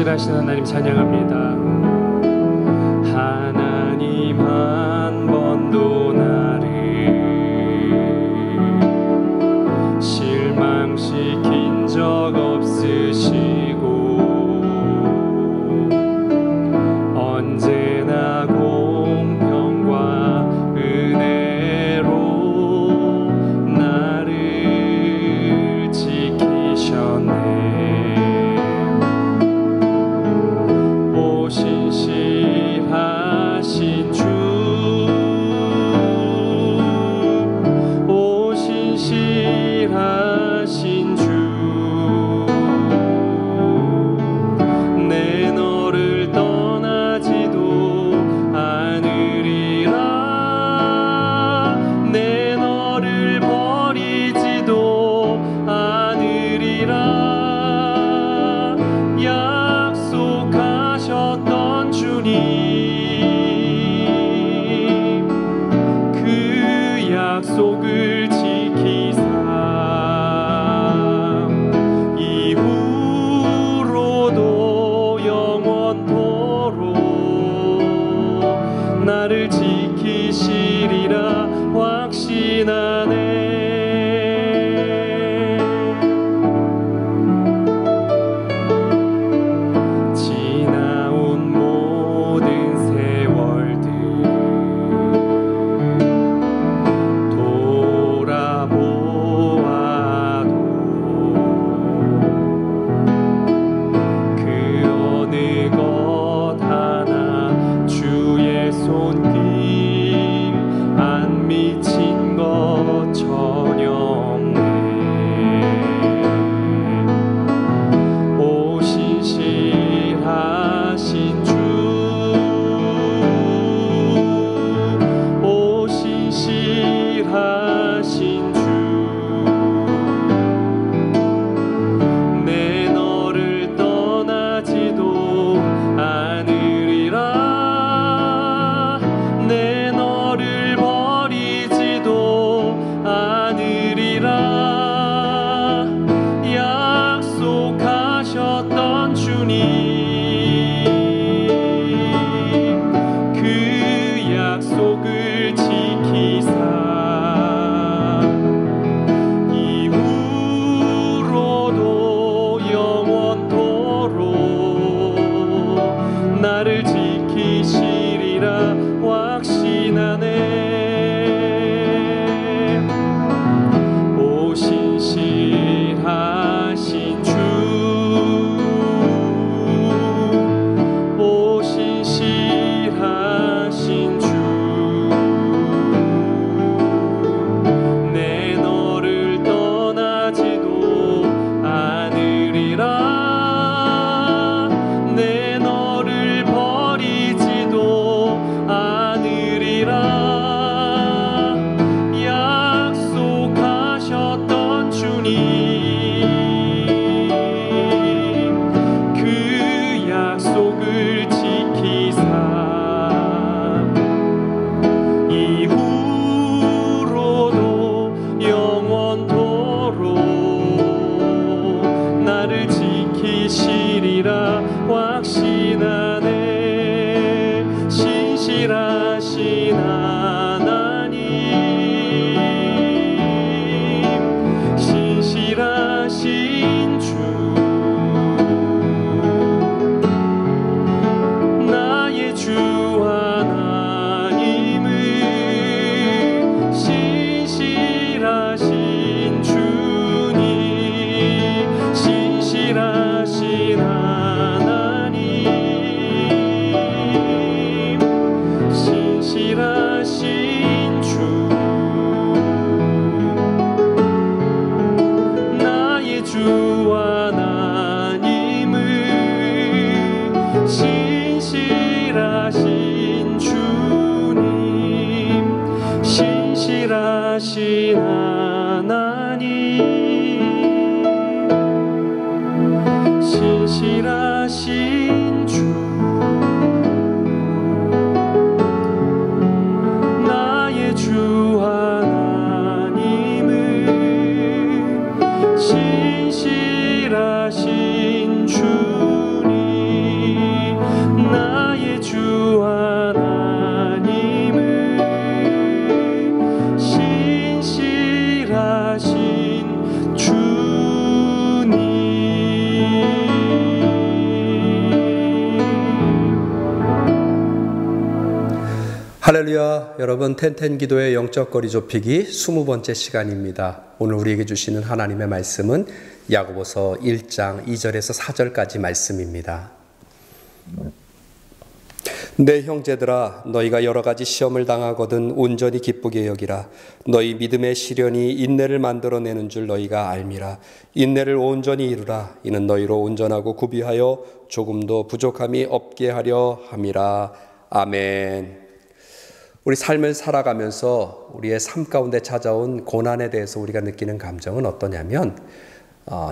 신실하신 하나님 찬양합니다. 하나님 한 번도 나를 실망시킨 적 없으시고 언제나 공평과 은혜로 나를 지키셨네. 신실하신 주, 오 신실하신 주, 내 너를 떠나지도 않으리라. 내 너를 버리지도 않으리라. 약속하셨던 주님, 그 약속을 지키사 이후로도 영원토록 나를 지키시리라 확신하네. 신실하신 하나님, 신실하신 주, 나의 주 하나님은 신실하신 주님, 신실하신 신실하신 주, 나의 주 하나님은 신실하신 주님, 신실하신 하나님, 신실하신 주, 주 하나님은 신실하신 주님, 할렐루야. 여러분, 텐텐기도의 영적 거리 좁히기 20번째 시간입니다. 오늘 우리에게 주시는 하나님의 말씀은 야고보서 1장 2절에서 4절까지 말씀입니다. 내 형제들아, 너희가 여러 가지 시험을 당하거든 온전히 기쁘게 여기라. 너희 믿음의 시련이 인내를 만들어내는 줄 너희가 알미라. 인내를 온전히 이루라. 이는 너희로 온전하고 구비하여 조금도 부족함이 없게 하려 함이라. 아멘. 우리 삶을 살아가면서 우리의 삶 가운데 찾아온 고난에 대해서 우리가 느끼는 감정은 어떠냐면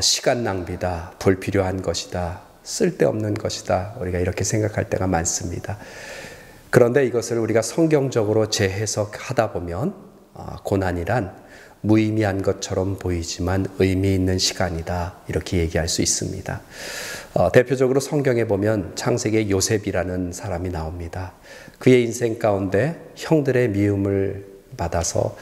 시간 낭비다, 불필요한 것이다, 쓸데없는 것이다, 우리가 이렇게 생각할 때가 많습니다. 그런데 이것을 우리가 성경적으로 재해석하다 보면 고난이란 무의미한 것처럼 보이지만 의미 있는 시간이다, 이렇게 얘기할 수 있습니다. 대표적으로 성경에 보면 창세기에 요셉이라는 사람이 나옵니다. 그의 인생 가운데 형들의 미움을 받아서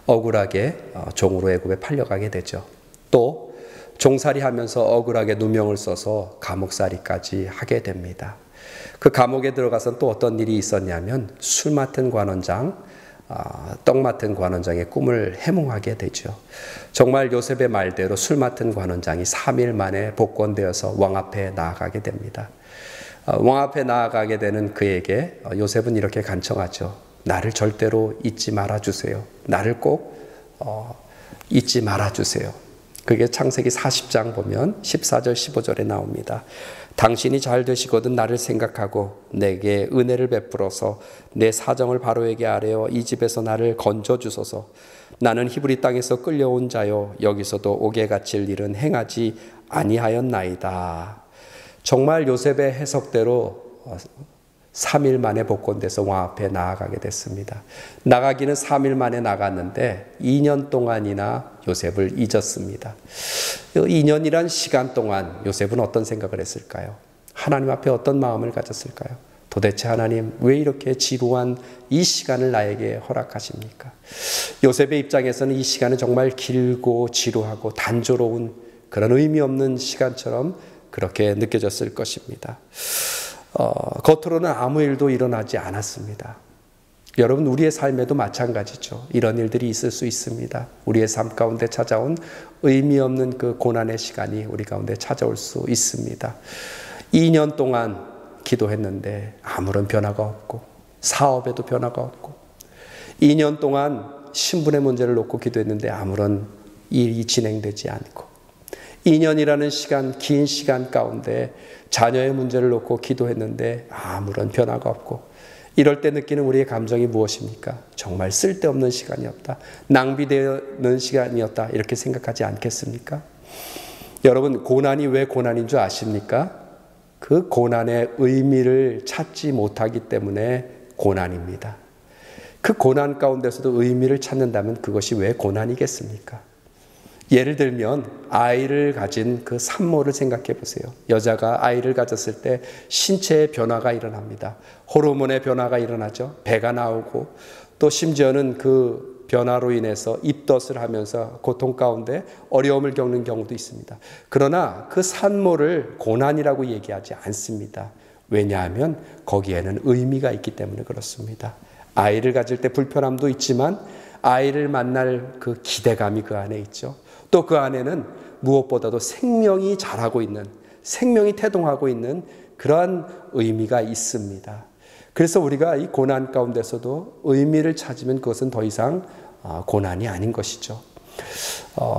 억울하게 종으로 애굽에 팔려가게 되죠. 또 종살이 하면서 억울하게 누명을 써서 감옥살이까지 하게 됩니다. 그 감옥에 들어가서 또 어떤 일이 있었냐면 술 맡은 관원장, 떡 맡은 관원장의 꿈을 해몽하게 되죠. 정말 요셉의 말대로 술 맡은 관원장이 3일 만에 복권되어서 왕 앞에 나아가게 됩니다. 왕 앞에 나아가게 되는 그에게 요셉은 이렇게 간청하죠. 나를 절대로 잊지 말아주세요. 나를 꼭 잊지 말아주세요. 그게 창세기 40장 보면 14절 15절에 나옵니다. 당신이 잘 되시거든 나를 생각하고 내게 은혜를 베풀어서 내 사정을 바로에게 아뢰어 이 집에서 나를 건져주소서. 나는 히브리 땅에서 끌려온 자요 여기서도 옥에 갇힐 일은 행하지 아니하였나이다. 정말 요셉의 해석대로 3일 만에 복권돼서 왕 앞에 나아가게 됐습니다. 나가기는 3일 만에 나갔는데 2년 동안이나 요셉을 잊었습니다. 2년이란 시간 동안 요셉은 어떤 생각을 했을까요? 하나님 앞에 어떤 마음을 가졌을까요? 도대체 하나님 왜 이렇게 지루한 이 시간을 나에게 허락하십니까? 요셉의 입장에서는 이 시간은 정말 길고 지루하고 단조로운 그런 의미 없는 시간처럼 그렇게 느껴졌을 것입니다. 겉으로는 아무 일도 일어나지 않았습니다. 여러분, 우리의 삶에도 마찬가지죠. 이런 일들이 있을 수 있습니다. 우리의 삶 가운데 찾아온 의미 없는 그 고난의 시간이 우리 가운데 찾아올 수 있습니다. 2년 동안 기도했는데 아무런 변화가 없고 사업에도 변화가 없고 2년 동안 신분의 문제를 놓고 기도했는데 아무런 일이 진행되지 않고 2년이라는 시간, 긴 시간 가운데 자녀의 문제를 놓고 기도했는데 아무런 변화가 없고 이럴 때 느끼는 우리의 감정이 무엇입니까? 정말 쓸데없는 시간이었다. 낭비되는 시간이었다. 이렇게 생각하지 않겠습니까? 여러분, 고난이 왜 고난인 줄 아십니까? 그 고난의 의미를 찾지 못하기 때문에 고난입니다. 그 고난 가운데서도 의미를 찾는다면 그것이 왜 고난이겠습니까? 예를 들면 아이를 가진 그 산모를 생각해 보세요. 여자가 아이를 가졌을 때 신체의 변화가 일어납니다. 호르몬의 변화가 일어나죠. 배가 나오고 또 심지어는 그 변화로 인해서 입덧을 하면서 고통 가운데 어려움을 겪는 경우도 있습니다. 그러나 그 산모를 고난이라고 얘기하지 않습니다. 왜냐하면 거기에는 의미가 있기 때문에 그렇습니다. 아이를 가질 때 불편함도 있지만 아이를 만날 그 기대감이 그 안에 있죠. 또 그 안에는 무엇보다도 생명이 자라고 있는, 생명이 태동하고 있는 그러한 의미가 있습니다. 그래서 우리가 이 고난 가운데서도 의미를 찾으면 그것은 더 이상 고난이 아닌 것이죠.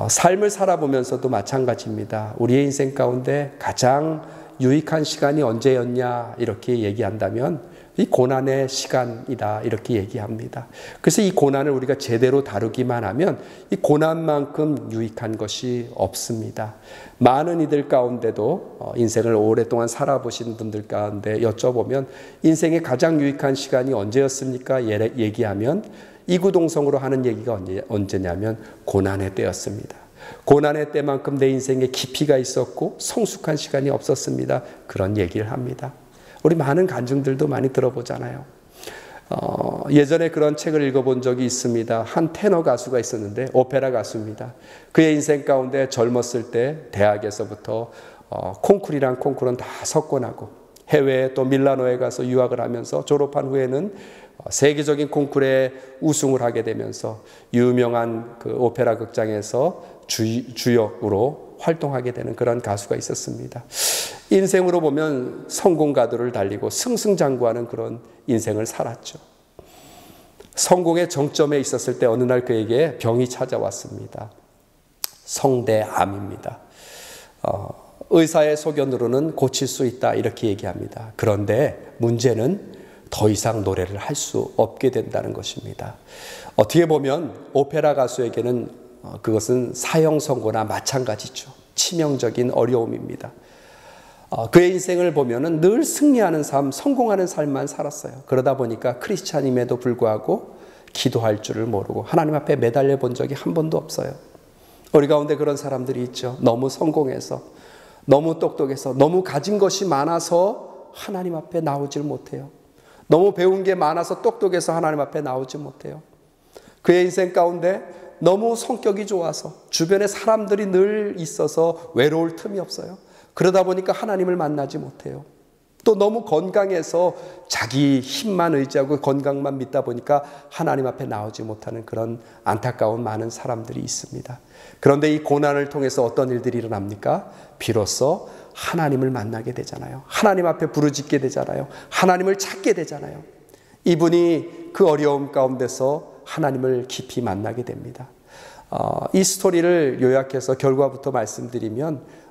삶을 살아보면서도 마찬가지입니다. 우리의 인생 가운데 가장 유익한 시간이 언제였냐 이렇게 얘기한다면 이 고난의 시간이다 이렇게 얘기합니다. 그래서 이 고난을 우리가 제대로 다루기만 하면 이 고난만큼 유익한 것이 없습니다. 많은 이들 가운데도 인생을 오랫동안 살아보신 분들 가운데 여쭤보면 인생의 가장 유익한 시간이 언제였습니까? 얘기하면 이구동성으로 하는 얘기가 언제냐면 고난의 때였습니다. 고난의 때만큼 내 인생에 깊이가 있었고 성숙한 시간이 없었습니다. 그런 얘기를 합니다. 우리 많은 간증들도 많이 들어보잖아요. 예전에 그런 책을 읽어본 적이 있습니다. 한 테너 가수가 있었는데 오페라 가수입니다. 그의 인생 가운데 젊었을 때 대학에서부터 콩쿨이란 콩쿨은 다 석권하고 해외에 또 밀라노에 가서 유학을 하면서 졸업한 후에는 세계적인 콩쿠르에 우승을 하게 되면서 유명한 그 오페라 극장에서 주역으로 활동하게 되는 그런 가수가 있었습니다. 인생으로 보면 성공가도를 달리고 승승장구하는 그런 인생을 살았죠. 성공의 정점에 있었을 때 어느 날 그에게 병이 찾아왔습니다. 성대암입니다. 의사의 소견으로는 고칠 수 있다 이렇게 얘기합니다. 그런데 문제는 더 이상 노래를 할 수 없게 된다는 것입니다. 어떻게 보면 오페라 가수에게는 그것은 사형 선고나 마찬가지죠. 치명적인 어려움입니다. 그의 인생을 보면은 늘 승리하는 삶, 성공하는 삶만 살았어요. 그러다 보니까 크리스찬임에도 불구하고 기도할 줄을 모르고 하나님 앞에 매달려 본 적이 한 번도 없어요. 우리 가운데 그런 사람들이 있죠. 너무 성공해서, 너무 똑똑해서, 너무 가진 것이 많아서 하나님 앞에 나오질 못해요. 너무 배운 게 많아서 똑똑해서 하나님 앞에 나오지 못해요. 그의 인생 가운데 너무 성격이 좋아서 주변에 사람들이 늘 있어서 외로울 틈이 없어요. 그러다 보니까 하나님을 만나지 못해요. 또 너무 건강해서 자기 힘만 의지하고 건강만 믿다 보니까 하나님 앞에 나오지 못하는 그런 안타까운 많은 사람들이 있습니다. 그런데 이 고난을 통해서 어떤 일들이 일어납니까? 비로소 하나님을 만나게 되잖아요. 하나님 앞에 부르짖게 되잖아요. 하나님을 찾게 되잖아요. 이분이 그 어려움 가운데서 하나님을 깊이 만나게 됩니다. 이 스토리를 요약해서 결과부터 말씀드리면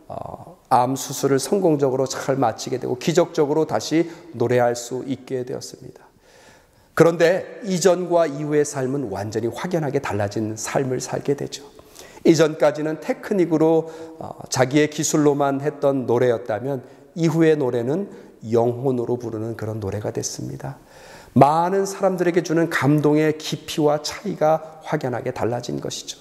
암 수술을 성공적으로 잘 마치게 되고 기적적으로 다시 노래할 수 있게 되었습니다. 그런데 이전과 이후의 삶은 완전히 확연하게 달라진 삶을 살게 되죠. 이전까지는 테크닉으로 자기의 기술로만 했던 노래였다면 이후의 노래는 영혼으로 부르는 그런 노래가 됐습니다. 많은 사람들에게 주는 감동의 깊이와 차이가 확연하게 달라진 것이죠.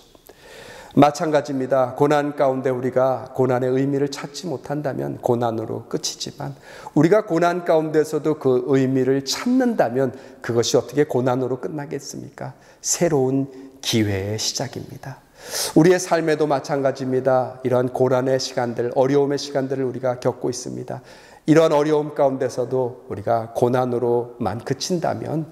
마찬가지입니다. 고난 가운데 우리가 고난의 의미를 찾지 못한다면 고난으로 끝이지만 우리가 고난 가운데서도 그 의미를 찾는다면 그것이 어떻게 고난으로 끝나겠습니까? 새로운 기회의 시작입니다. 우리의 삶에도 마찬가지입니다. 이러한 고난의 시간들, 어려움의 시간들을 우리가 겪고 있습니다. 이러한 어려움 가운데서도 우리가 고난으로만 그친다면,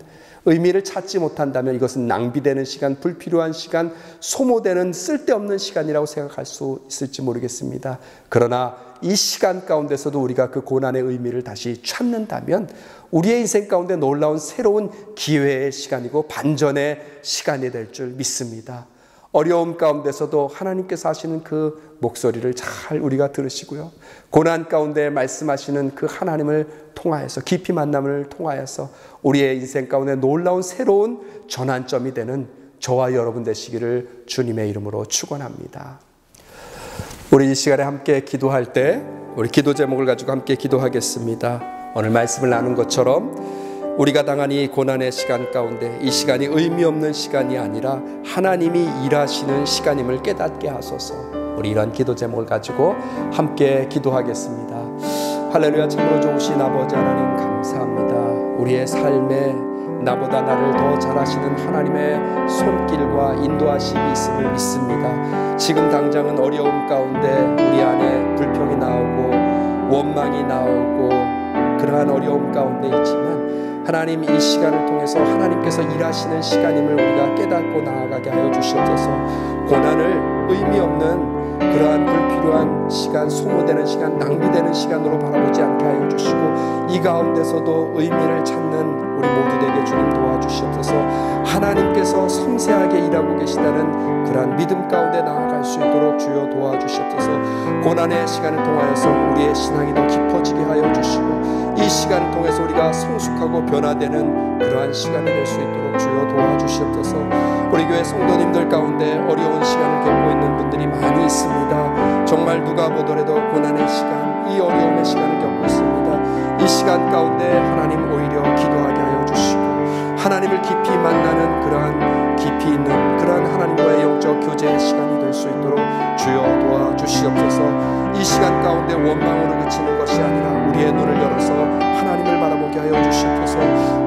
의미를 찾지 못한다면 이것은 낭비되는 시간, 불필요한 시간, 소모되는 쓸데없는 시간이라고 생각할 수 있을지 모르겠습니다. 그러나 이 시간 가운데서도 우리가 그 고난의 의미를 다시 찾는다면 우리의 인생 가운데 놀라운 새로운 기회의 시간이고 반전의 시간이 될 줄 믿습니다. 어려움 가운데서도 하나님께서 하시는 그 목소리를 잘 우리가 들으시고요. 고난 가운데 말씀하시는 그 하나님을 통하여서, 깊이 만남을 통하여서 우리의 인생 가운데 놀라운 새로운 전환점이 되는 저와 여러분 되시기를 주님의 이름으로 축원합니다. 우리 이 시간에 함께 기도할 때 우리 기도 제목을 가지고 함께 기도하겠습니다. 오늘 말씀을 나눈 것처럼 우리가 당한 이 고난의 시간 가운데 이 시간이 의미 없는 시간이 아니라 하나님이 일하시는 시간임을 깨닫게 하소서. 우리 이런 기도 제목을 가지고 함께 기도하겠습니다. 할렐루야. 참으로 좋으신 아버지 하나님 감사합니다. 우리의 삶에 나보다 나를 더 잘하시는 하나님의 손길과 인도하심이 있음을 믿습니다. 지금 당장은 어려움 가운데 우리 안에 불평이 나오고 원망이 나오고 그러한 어려움 가운데 있지만 하나님, 이 시간을 통해서 하나님께서 일하시는 시간임을 우리가 깨닫고 나아가게 하여 주시옵소서. 고난을 의미 없는 그러한 불필요한 시간, 소모되는 시간, 낭비되는 시간으로 바라보지 않게 하여 주시고 이 가운데서도 의미를 찾는 우리 모두 되게 주님 도와주시옵소서. 하나님께서 섬세하게 일하고 계시다는 그러한 믿음 가운데 나아갈 수 있도록 주여 도와주시옵소서. 고난의 시간을 통하여서 우리의 신앙이 더 깊어지게 하여 주시고 이 시간을 통해서 우리가 성숙하고 변화되는 그러한 시간이 될 수 있도록 주여 도와주시옵소서. 우리 교회 성도님들 가운데 어려운 시간을 겪고 있는 분들이 많이 있습니다. 정말 누가 보더라도 고난의 시간, 이 어려움의 시간을 겪고 있습니다. 이 시간 가운데 하나님 오히려 기도하게 하여 주시고 하나님을 깊이 만나는 그러한 깊이 있는 그러한 하나님과의 영적 교제의 시간이 될 수 있도록 주여 도와주시옵소서. 이 시간 가운데 원망으로 그치는 것이 아니라 우리의 눈을 열어서 하나님을 바라보게 하여 주시옵소서.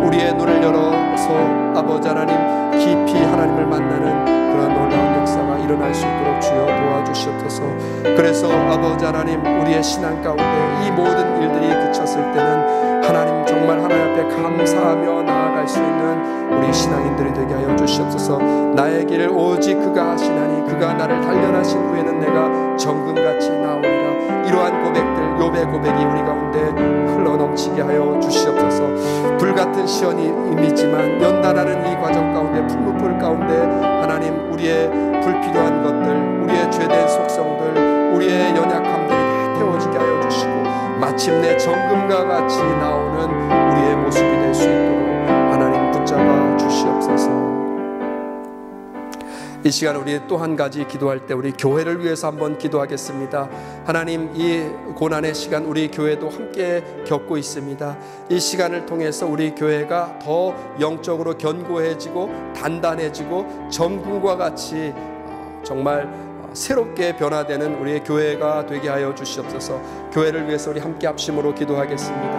우리의 눈을 열어서 아버지 하나님 깊이 하나님을 만나는 그런 놀라운 역사가 일어날 수 있도록 주여 도와주시옵소서. 그래서 아버지 하나님 우리의 신앙 가운데 이 모든 일들이 그쳤을 때는 하나님 정말 하나님 앞에 감사하며 나아갈 수 있는 우리 신앙인들이 되게 하여 주시옵소서. 나의 길을 오직 그가 하시나니 그가 나를 단련하신 후에는 내가 정금같이 나오리라. 이러한 고백들, 욥의 고백이 우리 가운데 흘러넘치게 하여 주시옵소서. 불같은 시련이 임이지만 연단하는 이 과정 가운데, 풀무불 가운데 하나님 우리의 불필요한 것들, 우리의 죄된 속성들, 우리의 연약함들이 다 태워지게 하여 주시고 마침내 정금과 같이 나오는 우리의 모습이 될 수 있도록 하나님 붙잡아 주시옵소서. 이 시간 우리 또 한 가지 기도할 때 우리 교회를 위해서 한번 기도하겠습니다. 하나님, 이 고난의 시간 우리 교회도 함께 겪고 있습니다. 이 시간을 통해서 우리 교회가 더 영적으로 견고해지고 단단해지고 정금과 같이 정말 새롭게 변화되는 우리의 교회가 되게 하여 주시옵소서. 교회를 위해서 우리 함께 합심으로 기도하겠습니다.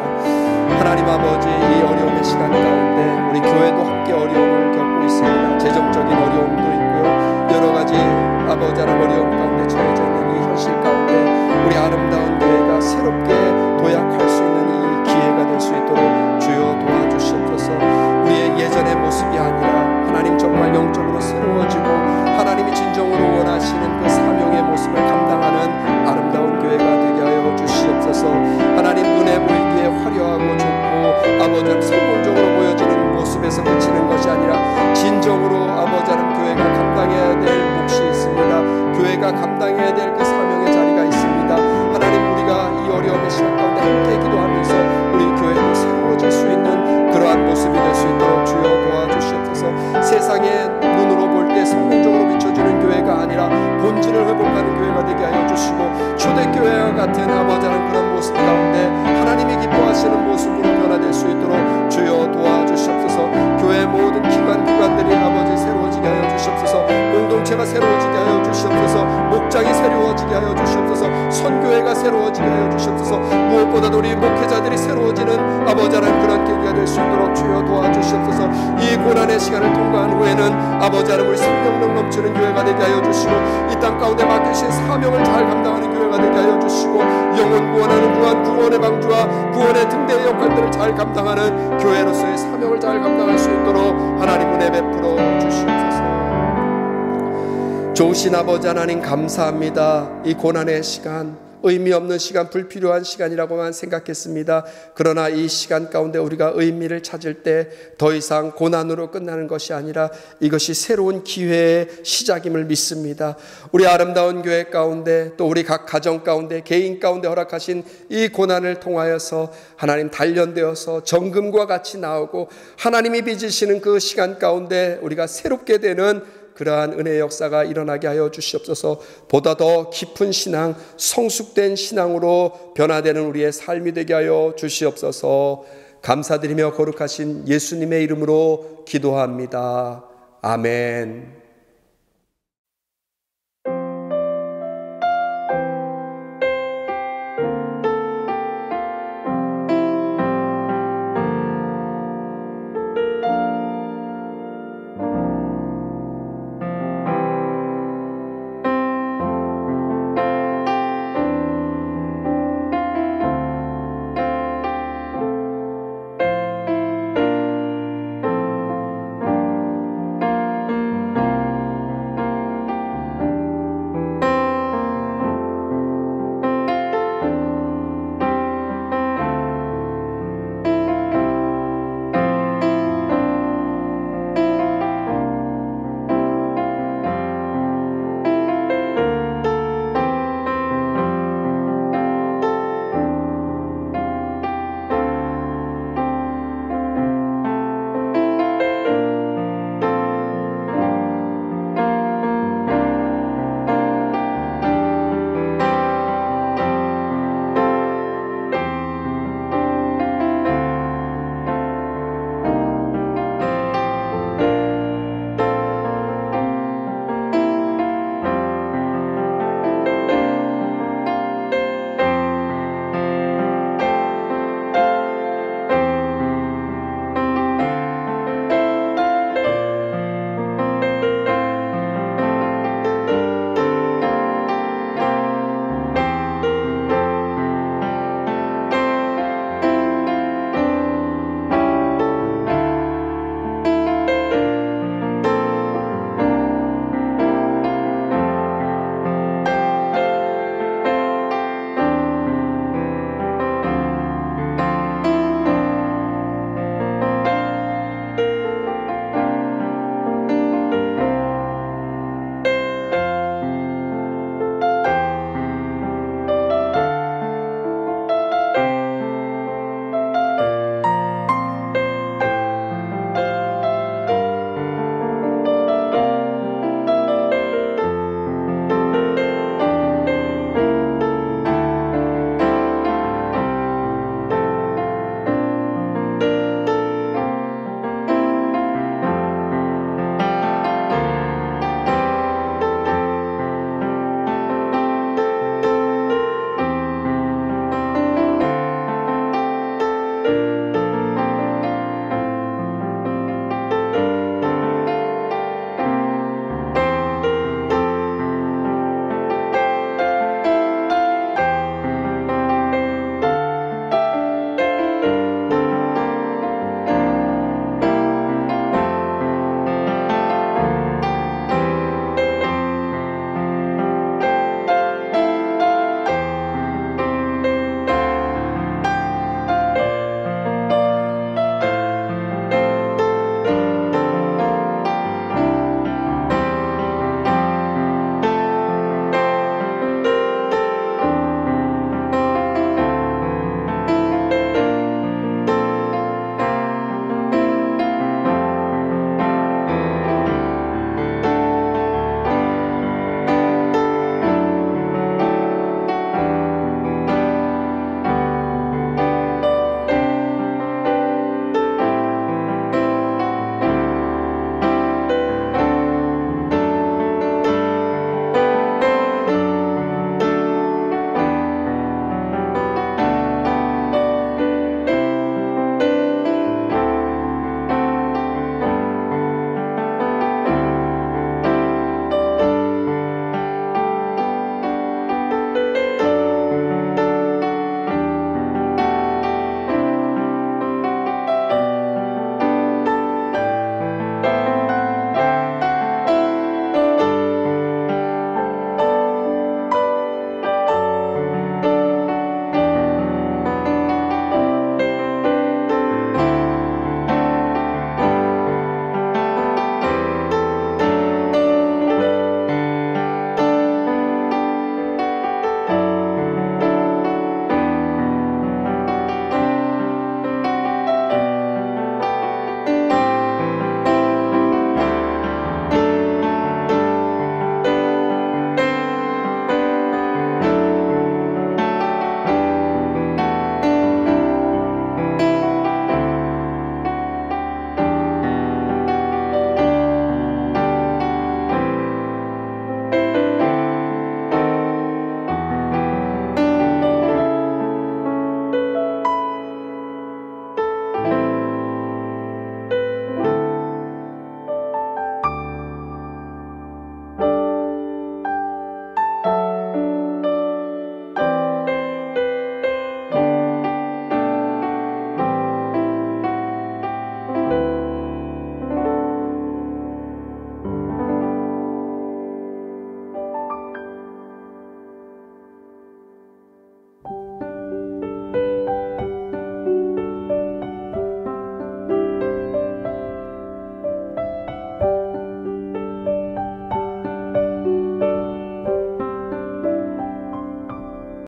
하나님 아버지, 이 어려움의 시간 가운데 우리 교회도 함께 어려움을 겪고 있습니다. 재정적인 어려움도 있고요, 여러 가지 아버지 하나님 어려움 가운데 처해져 있는 이 현실 가운데 우리 아름다운 교회가 새롭게 도약할 수 있는 이 기회가 될 수 있도록 주여 도와주시옵소서. 우리의 예전의 모습이 아니라 하나님 정말 영적으로 새로워지고 하나님이 진정으로 원하시는 그 사명의 모습을 감당하는 아름다운 교회가 되게 하여 주시옵소서. 하나님 눈에 보이기에 화려하고 좋고 아버지 성공적으로 보여지는 모습에서 그치는 것이 아니라 진정으로 아버지 하나님 교회가 감당해야 될 몫이 있습니다. 교회가 감당해야 될 그 사명의 자리가 있습니다. 하나님, 우리가 이 어려움의 시간 가운데 함께 기도하면서 우리 교회도 새로워질 수 있는 그러한 모습이 될 수 있도록 주여 도와주시옵소서. 세상의 눈으로 볼 때 성공적으로 비춰지는 교회가 아니라 본질을 회복하는 교회가 되게 하여 주시고 초대교회와 같은 아버지 하나님 그런 모습 가운데 하나님이 기뻐하시는 모습으로 변화될 수 있도록 주여 도와주시옵소서. 교회 모든 기관들이 아버지 새로워지게 하여 주시옵소서. 공동체가 새로워지게 하여 주시옵소서. 목장이 새로워지게 하여 주시옵소서. 선교회가 새로워지게 하여 주시옵소서. 무엇보다도 우리 목회자들이 새로워지는 아버지 하나님 그런 계기가 될 수 있도록 주여 도와주시옵소서. 이 고난의 시간을 통과한 후에는 아버지 하나님 우리 생명력 넘치는 교회가 되게 하여 주시고 이 땅 가운데 맡기신 사명을 잘 감당하는 교회가 되게 하여 주시고 영혼 구원하는 무한 구원의 방주와 구원의 등대의 역할들을 잘 감당하는 교회로서의 사명을 잘 감당할 수 있도록 하나님 은혜 베풀어 주시옵소서. 좋으신 아버지 하나님 감사합니다. 이 고난의 시간, 의미 없는 시간, 불필요한 시간이라고만 생각했습니다. 그러나 이 시간 가운데 우리가 의미를 찾을 때 더 이상 고난으로 끝나는 것이 아니라 이것이 새로운 기회의 시작임을 믿습니다. 우리 아름다운 교회 가운데 또 우리 각 가정 가운데 개인 가운데 허락하신 이 고난을 통하여서 하나님 단련되어서 정금과 같이 나오고 하나님이 빚으시는 그 시간 가운데 우리가 새롭게 되는 그러한 은혜의 역사가 일어나게 하여 주시옵소서. 보다 더 깊은 신앙, 성숙된 신앙으로 변화되는 우리의 삶이 되게 하여 주시옵소서. 감사드리며 거룩하신 예수님의 이름으로 기도합니다. 아멘.